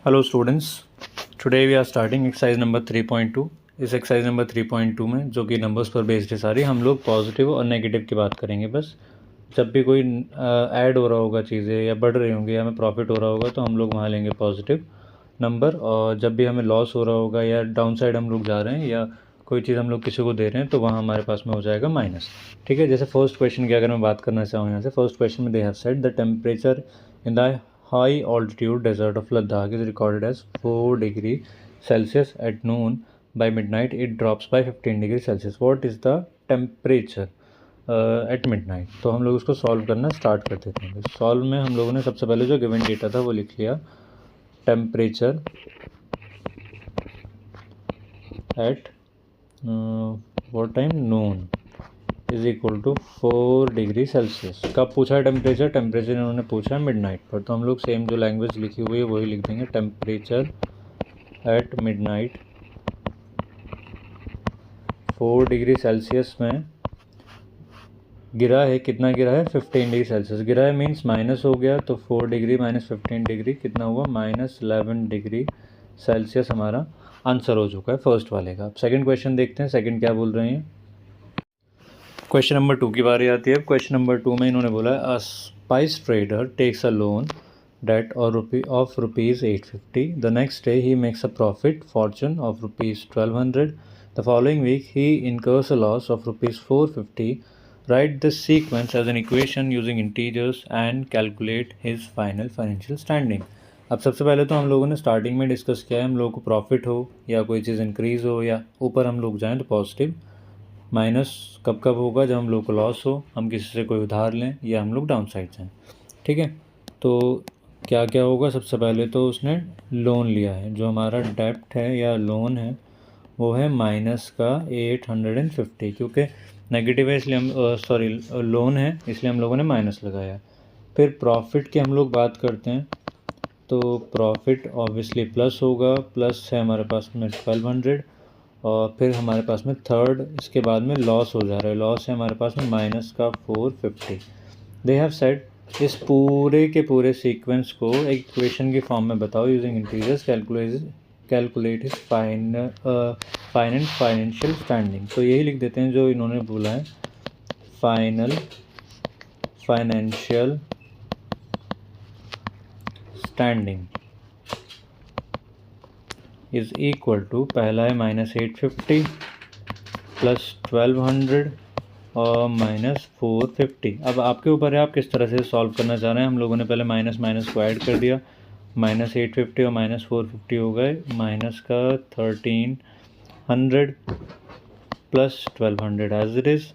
Hello students, today we are starting exercise number 3.2। इस exercise number 3.2 में जो कि नंबर्स पर बेस्ड है सारी, हम लोग पॉजिटिव और नेगेटिव की बात करेंगे। बस जब भी कोई ऐड हो रहा होगा चीज़ें या बढ़ रही होंगी या हमें प्रॉफिट हो रहा होगा तो हम लोग वहाँ लेंगे पॉजिटिव नंबर, और जब भी हमें लॉस हो रहा होगा या डाउन साइड हम लोग जा रहे हैं या कोई चीज़ हम लोग किसी को दे रहे हैं तो वहाँ हमारे पास में हो जाएगा माइनस। ठीक है, जैसे फर्स्ट क्वेश्चन की अगर मैं बात करना चाहूँ यहाँ से, फर्स्ट क्वेश्चन में they have said the temperature in the high altitude desert of Ladakh is recorded as 4 degree Celsius at noon. By midnight it drops by 15 degree Celsius. What is the temperature at midnight? तो हम लोग उसको solve करना start कर देते हैं। Solve में हम लोगों ने सबसे पहले जो गिवन डेटा था वो लिख लिया। Temperature at what time? Noon is equal to 4 degree Celsius. कब पूछा है टेम्परेचर? टेम्परेचर इन्होंने पूछा है मिडनाइट पर, तो हम लोग सेम जो लैंग्वेज लिखी हुई है वही लिख देंगे। Temperature at midnight 4 degree Celsius में गिरा है। कितना गिरा है? 15 डिग्री सेल्सियस गिरा है, मीन्स माइनस हो गया, तो 4 डिग्री माइनस 15 डिग्री कितना हुआ? -11 डिग्री सेल्सियस हमारा आंसर हो चुका है फर्स्ट वाले का। अब सेकंड क्वेश्चन देखते हैं, सेकंड क्या बोल रहे हैं। क्वेश्चन नंबर 2 की बारी आती है। क्वेश्चन नंबर 2 में इन्होंने बोला a spice trader takes a loan debt और of rupees 850। The next day he makes a profit fortune of rupees 1200। The following week he incurs a loss of rupees 450। Write this sequence as an equation using integers and calculate his final financial standing. अब सबसे पहले तो हम लोगों ने starting में discuss किया है, हम लोगों को प्रॉफिट हो या कोई चीज़ इंक्रीज़ हो या ऊपर हम लोग जाएँ तो पॉजिटिव, माइनस कब कब होगा? जब हम लोग को लॉस हो, हम किसी से कोई उधार लें या हम लोग डाउन साइड जाएँ। ठीक है, तो क्या क्या होगा? सबसे पहले तो उसने लोन लिया है, जो हमारा डेप्ट है या लोन है वो है माइनस का 850, क्योंकि नेगेटिव है इसलिए हम लोन है इसलिए हम लोगों ने माइनस लगाया। फिर प्रॉफिट की हम लोग बात करते हैं तो प्रॉफिट ऑब्वियसली प्लस होगा, प्लस है हमारे पास में 1200, और फिर हमारे पास में थर्ड इसके बाद में लॉस हो जा रहा है, लॉस है हमारे पास में माइनस का 450। दे हैव सेड इस पूरे के पूरे सीक्वेंस को एक इक्वेशन की फॉर्म में बताओ using integers, calculate his financial standing. तो यही लिख देते हैं जो इन्होंने बोला है, final financial standing is equal to, पहला है -850 प्लस 1200 और -450। अब आपके ऊपर है आप किस तरह से सॉल्व करना चाह रहे हैं। हम लोगों ने पहले माइनस माइनस को ऐड कर दिया, -850 और -450 हो गए माइनस का 1300 प्लस 1200 एज इट इज़,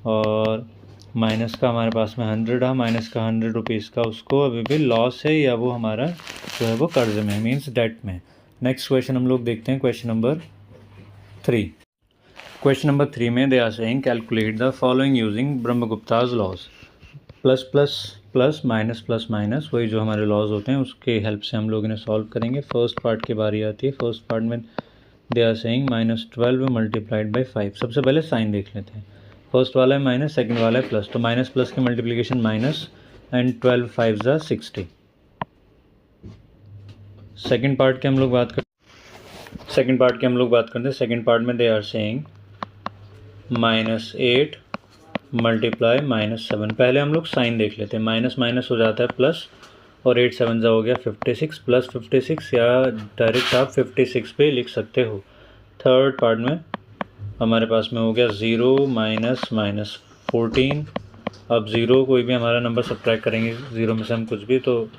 और माइनस का हमारे पास में 100 रहा, माइनस का 100 रुपीज़ का उसको अभी भी लॉस है या वो हमारा जो है वो कर्ज में, मीन्स डेट में। नेक्स्ट क्वेश्चन हम लोग देखते हैं, क्वेश्चन नंबर 3। क्वेश्चन नंबर 3 में they are saying calculate the following using Brahmagupta's laws. Plus plus plus minus plus minus, वही जो हमारे लॉज होते हैं उसके हेल्प से हम लोग इन्हें सॉल्व करेंगे। फर्स्ट पार्ट की बारी आती है। फर्स्ट पार्ट में they are saying -12 multiplied by 5। सबसे पहले साइन देख लेते हैं। फर्स्ट वाला है माइनस, सेकेंड वाला है प्लस, तो माइनस प्लस की मल्टीप्लीकेशन माइनस एंड 12 5 ज़ा 60। सेकेंड पार्ट की हम लोग बात करते हैं। सेकेंड पार्ट में दे आर सेइंग -8 मल्टीप्लाई -7। पहले हम लोग साइन देख लेते हैं। माइनस माइनस हो जाता है प्लस, और 8 7 ज़ा हो गया 56 प्लस 56, या डायरेक्ट आप 56 पे लिख सकते हो। थर्ड पार्ट में हमारे पास में हो गया 0 माइनस 14। अब 0 कोई भी हमारा नंबर सब्ट्रैक्ट करेंगे 0 में से हम कुछ भी, तो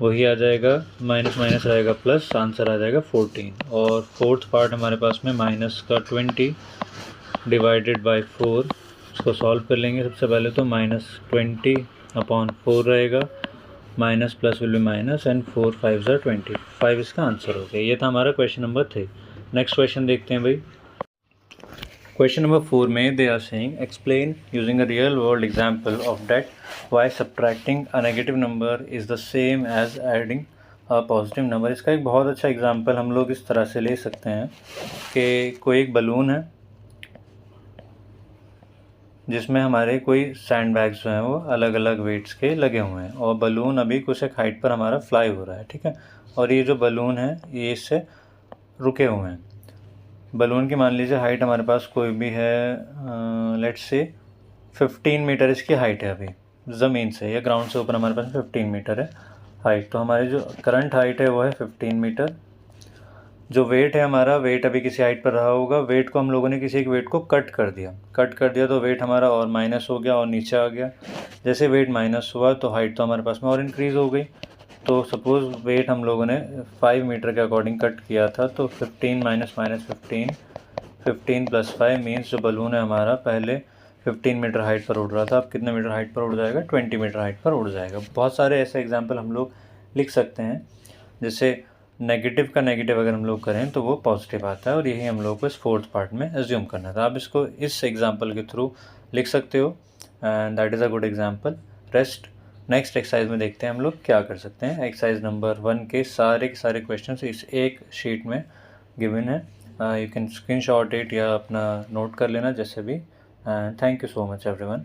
वही आ जाएगा, माइनस माइनस रहेगा प्लस, आंसर आ जाएगा 14। और फोर्थ पार्ट हमारे पास में माइनस का 20 डिवाइडेड बाई 4, इसको सॉल्व कर लेंगे। सबसे पहले तो -20 अपॉन 4 रहेगा, minus plus will be minus and 4 5 ज़ा 25, इसका आंसर हो गया। ये था हमारा क्वेश्चन नंबर 3। नेक्स्ट क्वेश्चन देखते हैं भाई। क्वेश्चन नंबर 4 में they are saying explain using a real world example of that why subtracting a negative number is the same as adding a positive number. इसका एक बहुत अच्छा एग्जाम्पल हम लोग इस तरह से ले सकते हैं कि कोई एक बलून है, जिसमें हमारे कोई सैंड बैग्स जो हैं वो अलग अलग वेट्स के लगे हुए हैं और बलून अभी कुछ एक हाइट पर हमारा फ्लाई हो रहा है, ठीक है। और ये जो बलून है ये इससे रुके हुए हैं। बलून की मान लीजिए हाइट हमारे पास कोई भी है, लेट्स से 15 मीटर इसकी हाइट है अभी ज़मीन से या ग्राउंड से ऊपर हमारे पास 15 मीटर है हाइट। तो हमारी जो करंट हाइट है वो है 15 मीटर। जो वेट है हमारा, वेट अभी किसी हाइट पर रहा होगा, वेट को हम लोगों ने किसी एक वेट को कट कर दिया तो वेट हमारा और माइनस हो गया और नीचे आ गया। जैसे वेट माइनस हुआ तो हाइट तो हमारे पास में और इंक्रीज़ हो गई। तो सपोज़ वेट हम लोगों ने 5 मीटर के अकॉर्डिंग कट किया था, तो 15 माइनस 15 15 प्लस 5 मीन्स जो बलून है हमारा पहले 15 मीटर हाइट पर उड़ रहा था, अब कितने मीटर हाइट पर उड़ जाएगा, 20 मीटर हाइट पर उड़ जाएगा। बहुत सारे ऐसे एग्जाम्पल हम लोग लिख सकते हैं। जैसे नेगेटिव का नेगेटिव अगर हम लोग करें तो वो पॉजिटिव आता है, और यही हम लोग को इस फोर्थ पार्ट में एज्यूम करना था। आप इसको इस एग्जाम्पल के थ्रू लिख सकते हो and that is a good example. Next exercise में देखते हैं हम लोग क्या कर सकते हैं। एक्सरसाइज नंबर 1 के सारे क्वेश्चन इस एक शीट में गिवन है। यू कैन स्क्रीनशॉट इट या अपना नोट कर लेना जैसे भी। And thank you so much everyone.